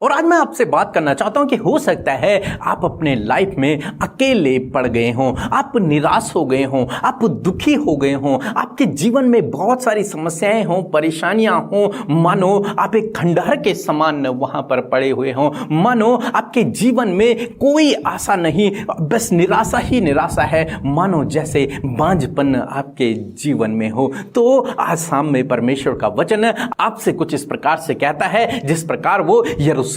और आज मैं आपसे बात करना चाहता हूं कि हो सकता है आप अपने लाइफ में अकेले पड़ गए हों, आप निराश हो गए हों, आप दुखी हो गए हों, आपके जीवन में बहुत सारी समस्याएं हों, परेशानियां हों, मानो आप एक खंडहर के समान वहां पर पड़े हुए हों, मानो आपके जीवन में कोई आशा नहीं, बस निराशा ही निराशा है, मानो जैसे बांझपन आपके जीवन में हो। तो आज शाम में परमेश्वर का वचन आपसे कुछ इस प्रकार से कहता है जिस प्रकार वो यरूशलेम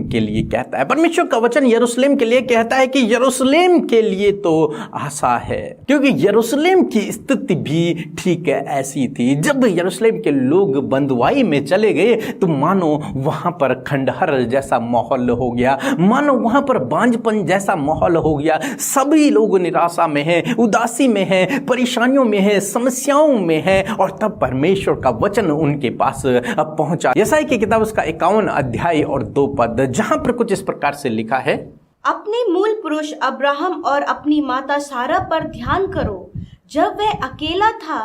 के लिए कहता है। परमेश्वर का वचन यरूशलेम के लिए कहता है कि यरूशलेम के लिए तो आशा है, क्योंकि यरूशलेम की स्थिति भी ठीक ऐसी थी। जब यरूशलेम के लोग बंधुआई में चले गए तो मानो वहां पर खंडहर जैसा माहौल हो गया, मानो वहां पर बांझपन जैसा माहौल हो गया। सभी लोग निराशा में हैं, उदासी में हैं, परेशानियों में हैं, समस्याओं में हैं। और तब परमेश्वर का वचन उनके पास पहुंचा। यशायाह की किताब उसका 51 अध्याय और 2 पद, जहां पर कुछ इस प्रकार से लिखा है, अपने मूल पुरुष अब्राहम और अपनी माता सारा पर ध्यान करो। जब वह अकेला था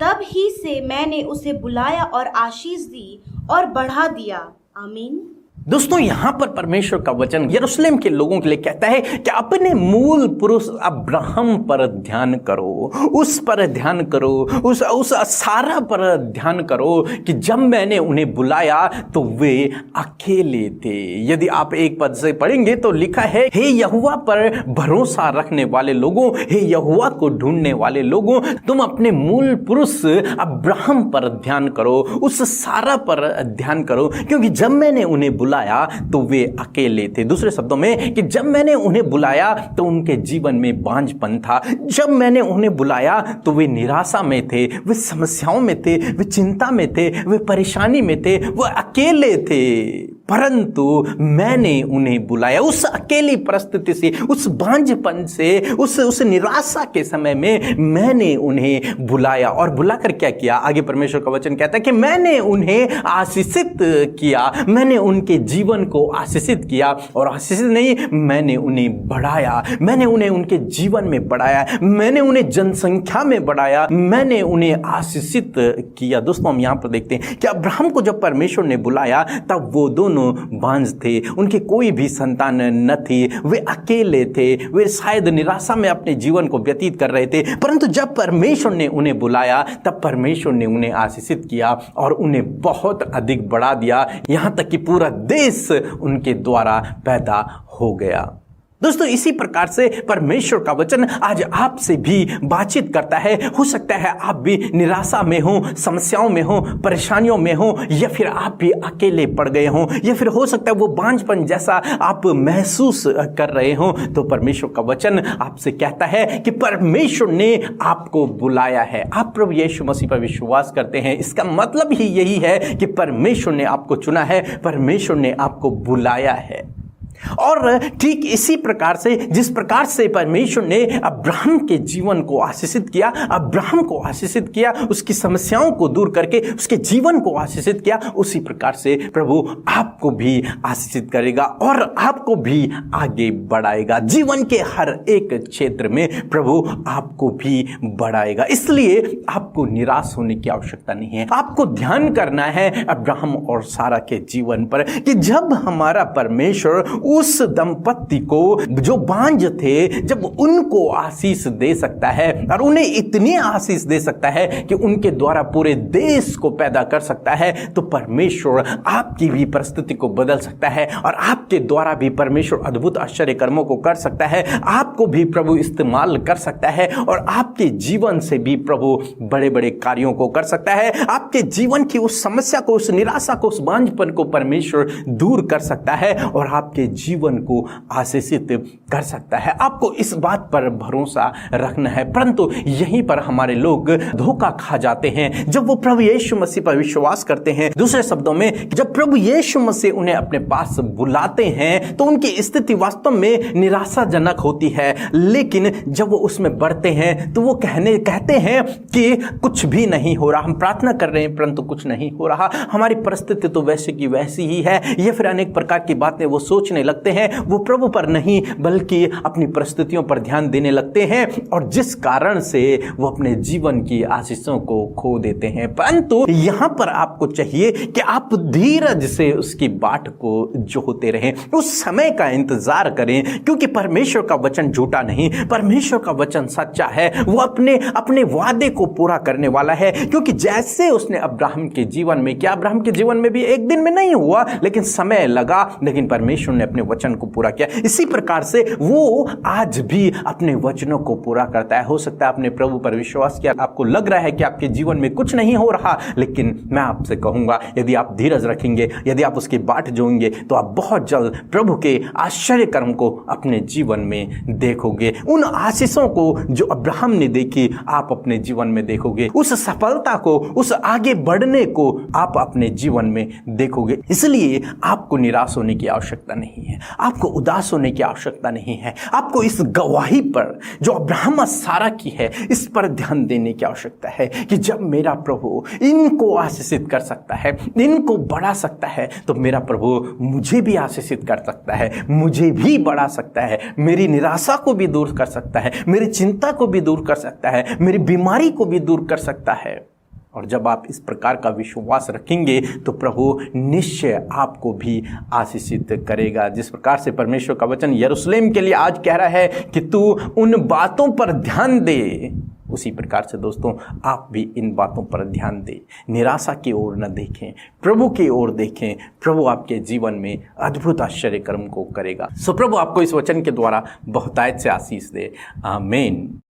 तब ही से मैंने उसे बुलाया और आशीष दी और बढ़ा दिया। आमीन। दोस्तों, यहां पर परमेश्वर का वचन यरूशलेम के लोगों के लिए कहता है कि अपने मूल पुरुष अब्राहम पर ध्यान करो, उस पर ध्यान करो, उस सारा पर ध्यान करो कि जब मैंने उन्हें बुलाया तो वे अकेले थे। यदि आप 1 पद से पढ़ेंगे तो लिखा है, हे यहोवा पर भरोसा रखने वाले लोगों, हे यहोवा को ढूंढने वाले लोगों, तुम अपने मूल पुरुष अब्राहम पर ध्यान करो, उस सारा पर ध्यान करो, क्योंकि जब मैंने उन्हें बुलाया तो वे अकेले थे। दूसरे शब्दों में कि जब मैंने उन्हें बुलाया तो उनके जीवन में बांझपन था, जब मैंने उन्हें बुलाया तो वे निराशा में थे, वे समस्याओं में थे, वे चिंता में थे, वे परेशानी में थे, वे अकेले थे। परंतु मैंने उन्हें बुलाया उस अकेली परिस्थिति से, उस बांझपन से, उस निराशा के समय में मैंने उन्हें बुलाया। और बुलाकर क्या किया? आगे परमेश्वर का वचन कहता है कि मैंने उन्हें आशीषित किया, मैंने उनके जीवन को आशीषित किया। और आशीषित नहीं, मैंने उन्हें बढ़ाया, मैंने उन्हें उनके जीवन में बढ़ाया, मैंने उन्हें जनसंख्या में बढ़ाया, मैंने उन्हें आशीषित किया। दोस्तों, हम यहां पर देखते हैं कि अब्राहम को जब परमेश्वर ने बुलाया तब वो दोनों बांझ थे, उनके कोई भी संतान न थी, वे अकेले थे, वे शायद निराशा में अपने जीवन को व्यतीत कर रहे थे। परंतु जब परमेश्वर ने उन्हें बुलाया तब परमेश्वर ने उन्हें आशीषित किया और उन्हें बहुत अधिक बढ़ा दिया, यहां तक कि पूरा देश उनके द्वारा पैदा हो गया। दोस्तों, इसी प्रकार से परमेश्वर का वचन आज आपसे भी बातचीत करता है। हो सकता है आप भी निराशा में हो, समस्याओं में हो, परेशानियों में हो, या फिर आप भी अकेले पड़ गए हो, या फिर हो सकता है वो बांझपन जैसा आप महसूस कर रहे हो। तो परमेश्वर का वचन आपसे कहता है कि परमेश्वर ने आपको बुलाया है। आप प्रभु यीशु मसीह पर विश्वास करते हैं, इसका मतलब ही यही है कि परमेश्वर ने आपको चुना है, परमेश्वर ने आपको बुलाया है। और ठीक इसी प्रकार से जिस प्रकार से परमेश्वर ने अब्राहम के जीवन को आशीषित किया, अब्राहम को आशीषित किया, उसकी समस्याओं को दूर करके उसके जीवन को आशीषित किया, उसी प्रकार से प्रभु आपको भी आशीषित करेगा और आपको भी आगे बढ़ाएगा। जीवन के हर एक क्षेत्र में प्रभु आपको भी बढ़ाएगा। इसलिए आपको निराश होने की आवश्यकता नहीं है। आपको ध्यान करना है अब्राहम और सारा के जीवन पर कि जब हमारा परमेश्वर उस दंपत्ति को जो बांझ थे, जब उनको आशीष दे सकता है और उन्हें इतनी आशीष दे सकता है कि उनके द्वारा पूरे देश को पैदा कर सकता है, तो परमेश्वर आपकी भी परिस्थिति को बदल सकता है और आपके द्वारा भी परमेश्वर अद्भुत आश्चर्य कर्मों को कर सकता है। आपको भी प्रभु इस्तेमाल कर सकता है और आपके जीवन से भी प्रभु बड़े बड़े कार्यों को कर सकता है। आपके जीवन की उस समस्या को, उस निराशा को, उस बांझपन को परमेश्वर दूर कर सकता है और आपके जीवन को आशीषित कर सकता है। आपको इस बात पर भरोसा रखना है। परंतु यहीं पर हमारे लोग धोखा खा जाते हैं जब वो प्रभु यीशु मसीह पर विश्वास करते हैं। दूसरे शब्दों में, जब प्रभु यीशु मसीह उन्हें अपने पास बुलाते हैं तो उनकी स्थिति वास्तव में निराशाजनक होती है, लेकिन जब वो उसमें बढ़ते हैं तो वो कहते हैं कि कुछ भी नहीं हो रहा, हम प्रार्थना कर रहे हैं परंतु कुछ नहीं हो रहा, हमारी परिस्थिति तो वैसे की वैसी ही है, या फिर अनेक प्रकार की बातें वो सोचने लगते हैं वो प्रभु पर नहीं बल्कि अपनी परिस्थितियों पर ध्यान देने लगते हैं, और जिस कारण से वो अपने जीवन की आशीषों को खो देते हैं। परंतु यहां पर आपको चाहिए कि आप धीरज से उसकी बाट को जोहते रहें, उस समय का इंतजार करें, क्योंकि परमेश्वर का वचन झूठा नहीं, परमेश्वर का वचन सच्चा है। वो अपने वादे को पूरा करने वाला है, क्योंकि जैसे उसने अब्राहम के जीवन में किया, अब्राहम के जीवन में भी एक दिन में नहीं हुआ, लेकिन समय लगा, लेकिन परमेश्वर ने अपने वचन को पूरा किया। इसी प्रकार से वो आज भी अपने वचनों को पूरा करता है। हो सकता है आपने प्रभु पर विश्वास किया, आपको लग रहा है कि आपके जीवन में कुछ नहीं हो रहा, लेकिन मैं आपसे कहूंगा यदि आप धीरज रखेंगे, यदि आप उसकी बाट जोएंगे, तो आप बहुत जल्द प्रभु के आश्चर्य कर्म को अपने जीवन में देखोगे। उन आशीषों को जो अब्राहम ने देखी आप अपने जीवन में देखोगे, उस सफलता को, उस आगे बढ़ने को आप अपने जीवन में देखोगे। इसलिए आपको निराश होने की आवश्यकता नहीं है, आपको उदास होने की आवश्यकता नहीं है। आपको इस गवाही पर जो अब्राहम और सारा की है, इस पर ध्यान देने की आवश्यकता है कि जब मेरा प्रभु इनको आशीषित कर सकता है, इनको बढ़ा सकता है, तो मेरा प्रभु मुझे भी आशीषित कर सकता है, मुझे भी बढ़ा सकता है, मेरी निराशा को भी दूर कर सकता है, मेरी चिंता को भी दूर कर सकता है, मेरी बीमारी को भी दूर कर सकता है। और जब आप इस प्रकार का विश्वास रखेंगे तो प्रभु निश्चय आपको भी आशीषित करेगा। जिस प्रकार से परमेश्वर का वचन यरूशलेम के लिए आज कह रहा है कि तू उन बातों पर ध्यान दे, उसी प्रकार से दोस्तों आप भी इन बातों पर ध्यान दें। निराशा की ओर न देखें, प्रभु की ओर देखें। प्रभु आपके जीवन में अद्भुत आश्चर्य कर्म को करेगा। सो प्रभु आपको इस वचन के द्वारा बहुतायत से आशीष दे। आमीन।